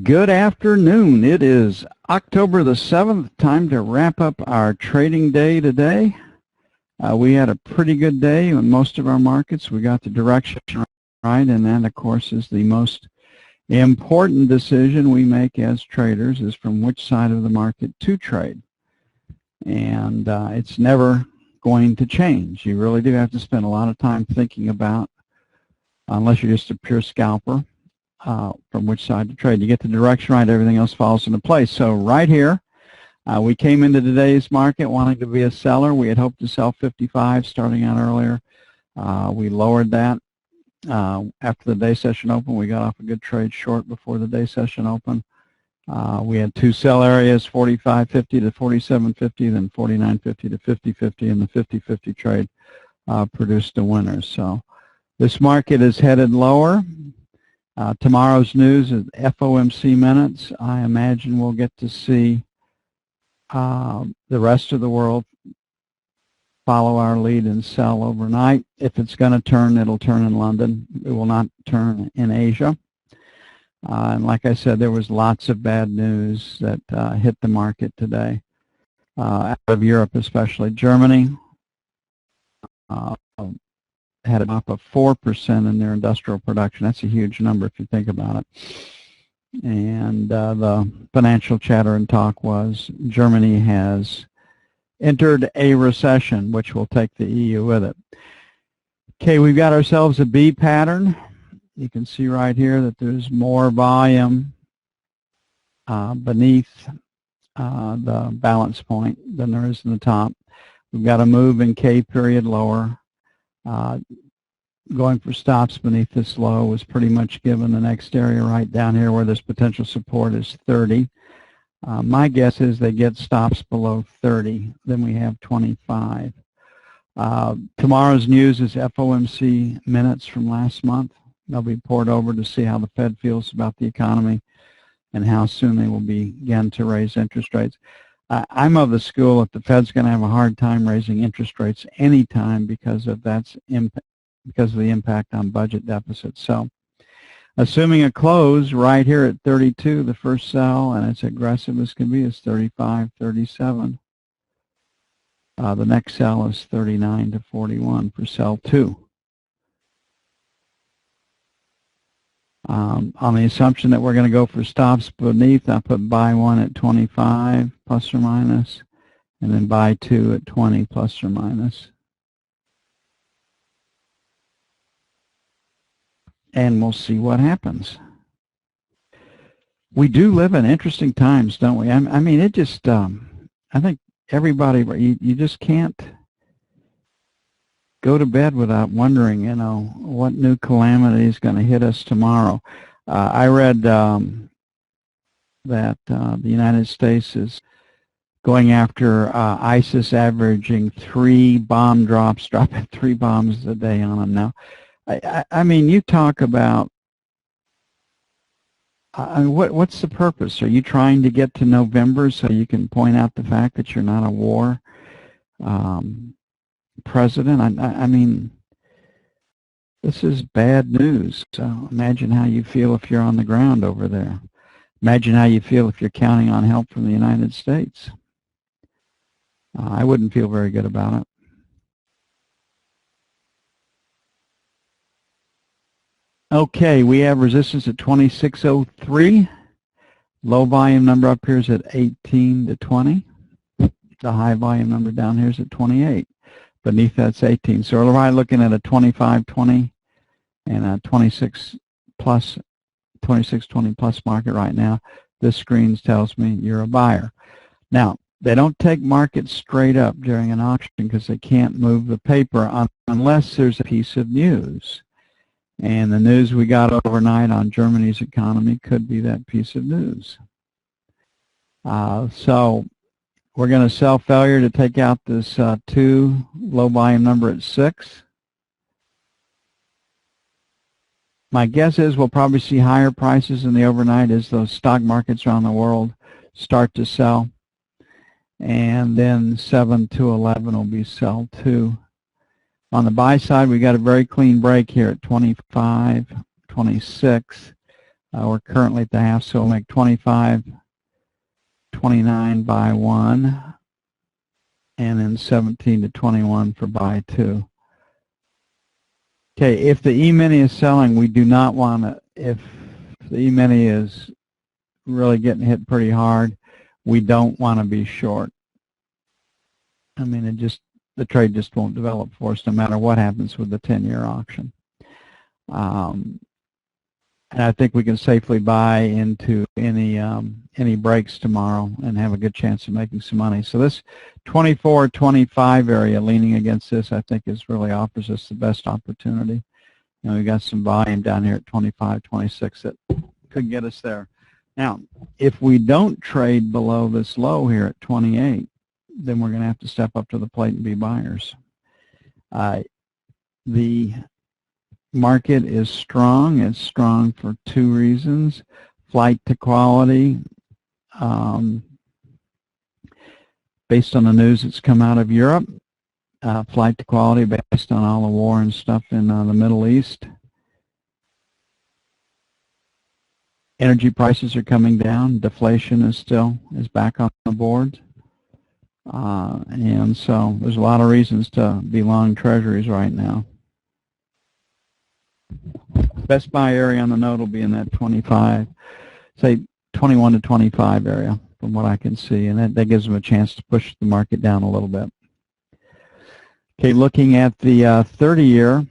Good afternoon. It is October the 7th. Time to wrap up our trading day today. We had a pretty good day in most of our markets. We got the direction right, and that, of course, is the most important decision we make as traders, is from which side of the market to trade. And it's never going to change. You really do have to spend a lot of time thinking about, unless you're just a pure scalper, from which side to trade. You get the direction right, everything else falls into place. So right here, we came into today's market wanting to be a seller. We had hoped to sell 55 starting out earlier. We lowered that. After the day session open, we got off a good trade short before the day session open. We had two sell areas, 45.50 to 47.50, then 49.50 to 50.50, and the 50.50 trade produced a winner. So this market is headed lower. Tomorrow's news is FOMC minutes. I imagine we'll get to see the rest of the world follow our lead and sell overnight. If it's going to turn, it'll turn in London. It will not turn in Asia. And like I said, there was lots of bad news that hit the market today, out of Europe especially. Germany had a drop of 4% in their industrial production. That's a huge number if you think about it. And the financial chatter and talk was Germany has entered a recession, which will take the EU with it. Okay, we've got ourselves a B pattern. You can see right here that there's more volume beneath the balance point than there is in the top. We've got a move in K period lower. Going for stops beneath this low was pretty much given. The next area right down here where there's potential support is 30. My guess is they get stops below 30. Then we have 25. Tomorrow's news is FOMC minutes from last month. They'll be poured over to see how the Fed feels about the economy and how soon they will begin to raise interest rates. I'm of the school that the Fed's going to have a hard time raising interest rates anytime because of the impact on budget deficits. So assuming a close right here at 32, the first sell, and as aggressive as can be, is 35, 37. The next sell is 39 to 41 for sell 2. On the assumption that we're going to go for stops beneath, I put buy 1 at 25 plus or minus, and then buy 2 at 20 plus or minus. And we'll see what happens. We do live in interesting times, don't we? I mean, it just, I think everybody, you just can't go to bed without wondering, you know, what new calamity is going to hit us tomorrow. I read that the United States is going after ISIS, averaging 3 bomb drops, dropping 3 bombs a day on them now. I mean, you talk about, what's the purpose? Are you trying to get to November so you can point out the fact that you're not a war president? I mean, this is bad news. So imagine how you feel if you're on the ground over there. Imagine how you feel if you're counting on help from the United States. I wouldn't feel very good about it. Okay, we have resistance at 2603. Low volume number up here is at 18 to 20. The high volume number down here is at 28. Beneath that's 18. So we're probably looking at a 25-20 and a 26-20 plus market right now. This screen tells me you're a buyer. Now, they don't take markets straight up during an auction because they can't move the paper unless there's a piece of news. And the news we got overnight on Germany's economy could be that piece of news. So we're going to sell failure to take out this 2 low volume number at 6. My guess is we'll probably see higher prices in the overnight as those stock markets around the world start to sell. And then 7 to 11 will be sell 2. On the buy side, we got a very clean break here at 25, 26. We're currently at the half, so we'll make 25.29 buy 1, and then 17 to 21 for buy 2. Okay, if the E-mini is selling, we do not want to, if the E-mini is really getting hit pretty hard, we don't want to be short. I mean, the trade just won't develop for us no matter what happens with the 10-year auction. And I think we can safely buy into any breaks tomorrow and have a good chance of making some money. So this 24-25 area leaning against this, I think, really offers us the best opportunity. You know, we've got some volume down here at 25-26 that could get us there. Now, if we don't trade below this low here at 28, then we're going to have to step up to the plate and be buyers. The market is strong. It's strong for 2 reasons. Flight to quality, based on the news that's come out of Europe. Flight to quality based on all the war and stuff in the Middle East. Energy prices are coming down. Deflation is back on the board. And so there's a lot of reasons to be long treasuries right now. Best buy area on the note will be in that 25, say 21 to 25 area from what I can see, and that gives them a chance to push the market down a little bit. Okay, looking at the 30-year,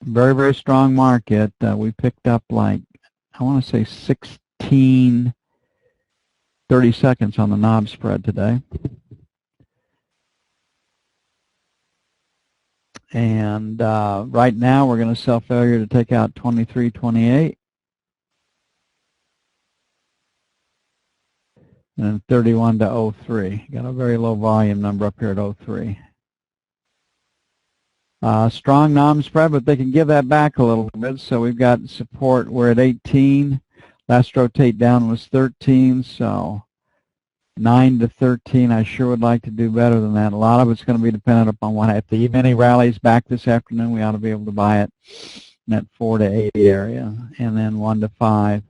very, very strong market. We picked up like, I want to say 16 30 seconds on the knob spread today. And right now we're going to sell failure to take out 23.28. And then 31 to 03. Got a very low volume number up here at 03. Strong knob spread, but they can give that back a little bit. So we've got support. We're at 18. Last rotate down was 13. So 9 to 13, I sure would like to do better than that. A lot of it's going to be dependent upon what, if the E-mini rallies back this afternoon, we ought to be able to buy it in that 4 to 8 area, and then 1 to 5.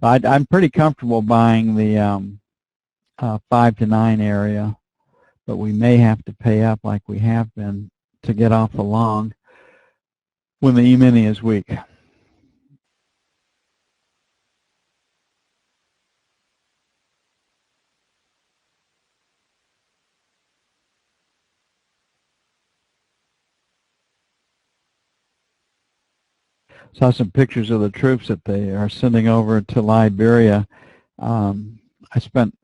I'm pretty comfortable buying the 5 to 9 area, but we may have to pay up like we have been to get off the long when the E-mini is weak. Saw some pictures of the troops that they are sending over to Liberia. I spent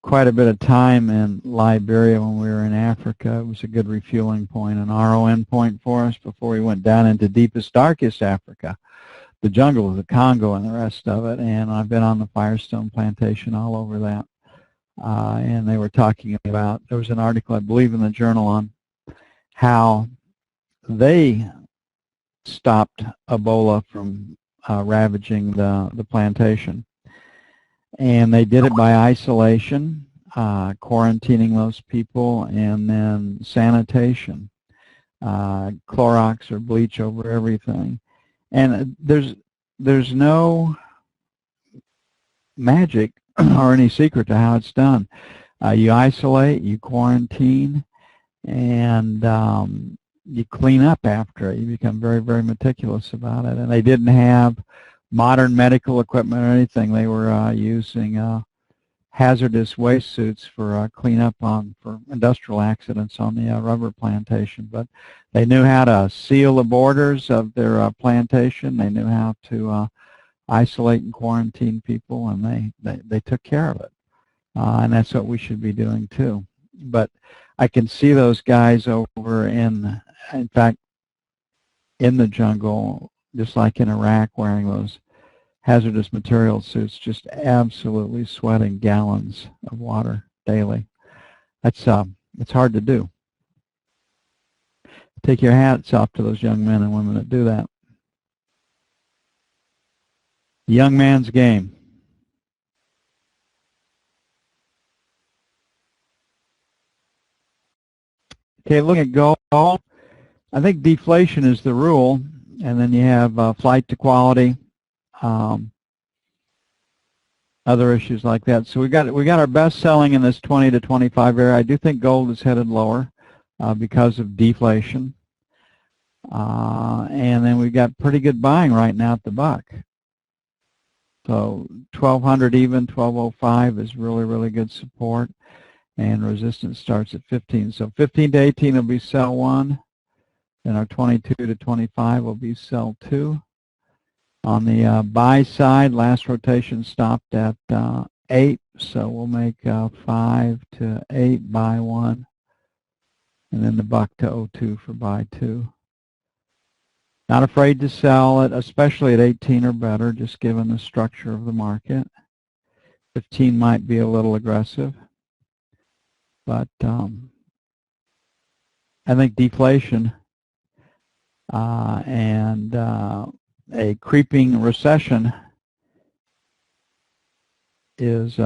quite a bit of time in Liberia when we were in Africa. It was a good refueling point, an RON point for us before we went down into deepest, darkest Africa, the jungle of the Congo and the rest of it. And I've been on the Firestone plantation all over that. And they were talking about, there was an article, I believe, in the journal on how they stopped Ebola from ravaging the plantation. And they did it by isolation, quarantining those people, and then sanitation, Clorox or bleach over everything. And there's no magic or any secret to how it's done. You isolate, you quarantine, and you clean up after it. You become very, very meticulous about it. And they didn't have modern medical equipment or anything. They were using hazardous waste suits for cleanup for industrial accidents on the rubber plantation. But they knew how to seal the borders of their plantation. They knew how to isolate and quarantine people, and they took care of it. And that's what we should be doing too. But I can see those guys over in fact, in the jungle, just like in Iraq, wearing those hazardous material suits, just absolutely sweating gallons of water daily. It's hard to do. Take your hats off to those young men and women that do that. Young man's game. Okay, look at gold. I think deflation is the rule, and then you have flight to quality, other issues like that. So we got our best selling in this 20 to 25 area. I do think gold is headed lower because of deflation, and then we've got pretty good buying right now at the buck. So 1200 even, 1205 is really good support, and resistance starts at 15. So 15 to 18 will be sell 1, and our 22 to 25 will be sell 2. On the buy side, last rotation stopped at 8, so we'll make 5 to 8, buy 1, and then the buck to 02 for buy 2. Not afraid to sell it, especially at 18 or better, just given the structure of the market. 15 might be a little aggressive, but I think deflation and a creeping recession is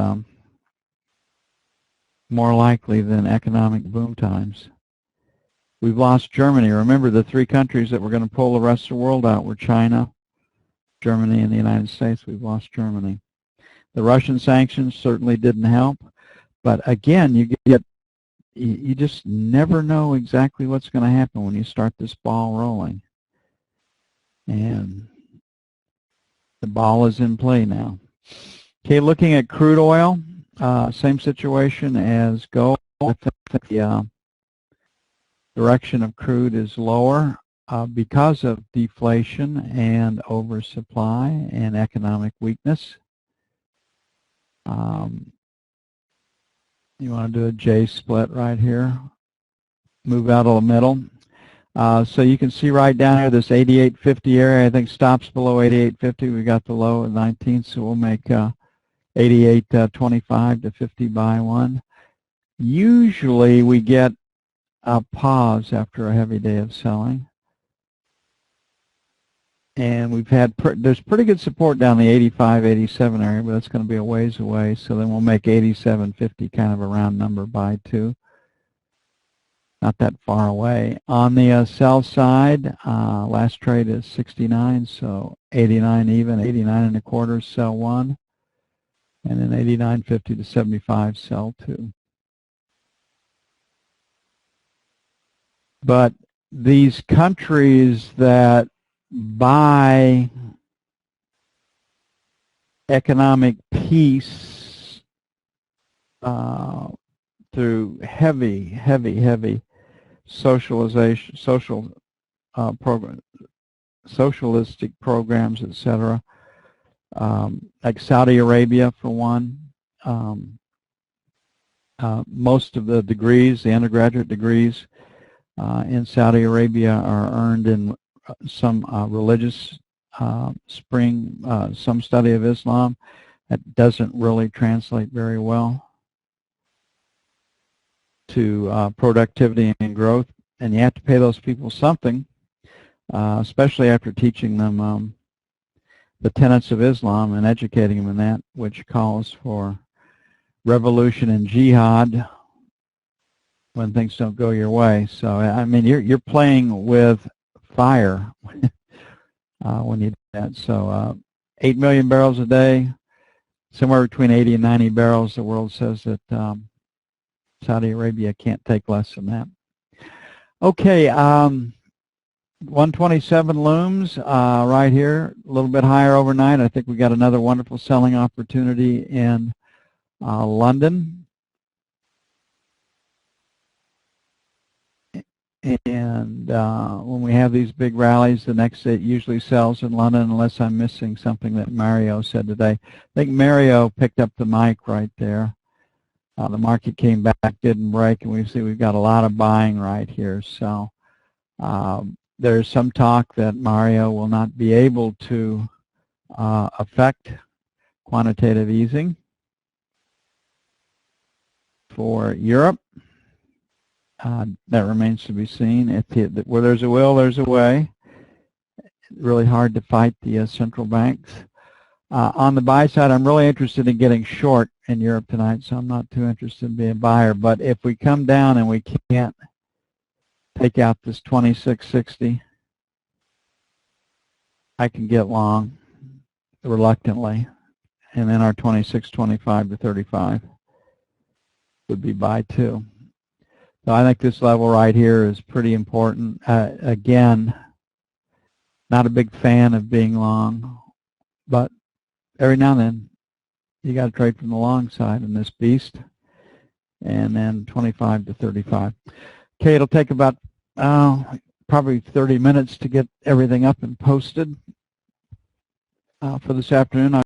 more likely than economic boom times. We've lost Germany. Remember, the 3 countries that were going to pull the rest of the world out were China, Germany, and the United States. We've lost Germany. The Russian sanctions certainly didn't help, but again, you just never know exactly what's going to happen when you start this ball rolling. And the ball is in play now. Okay, looking at crude oil, same situation as gold. I think the direction of crude is lower because of deflation and oversupply and economic weakness. You want to do a J split right here. Move out of the middle. So you can see right down here this 88.50 area, I think, stops below 88.50. We got the low at 19, so we'll make 88.25 to 50 buy 1. Usually we get a pause after a heavy day of selling. And we've had, there's pretty good support down the 85, 87 area, but that's going to be a ways away. So then we'll make 87.50 kind of a round number buy 2. Not that far away. On the sell side, last trade is 69, so 89 even, 89 1/4 sell 1, and then 89.50 to 75 sell 2. But these countries that buy economic peace through heavy socialistic programs, etc. Like Saudi Arabia, for one. Most of the degrees, the undergraduate degrees in Saudi Arabia are earned in some religious some study of Islam. That doesn't really translate very well to productivity and growth, and you have to pay those people something, especially after teaching them the tenets of Islam and educating them in that, which calls for revolution and jihad when things don't go your way. So I mean, you're playing with fire when you do that. So 8 million barrels a day, somewhere between 80 and 90 barrels. The world says that Saudi Arabia can't take less than that. Okay, 127 looms right here, a little bit higher overnight. I think we got another wonderful selling opportunity in London. And when we have these big rallies, the next day it usually sells in London, unless I'm missing something that Mario said today. I think Mario picked up the mic right there. The market came back, didn't break, and we see we've got a lot of buying right here. So there's some talk that Mario will not be able to affect quantitative easing for Europe. That remains to be seen. Where there's a will, there's a way. Really hard to fight the central banks. On the buy side, I'm really interested in getting short in Europe tonight, so I'm not too interested in being a buyer. But if we come down and we can't take out this 2660. I can get long reluctantly, and then our 2625 to 35 would be buy 2. So I think this level right here is pretty important. Again, not a big fan of being long, but every now and then you got to trade from the long side in this beast. And then 25 to 35. Okay, it'll take about probably 30 minutes to get everything up and posted for this afternoon.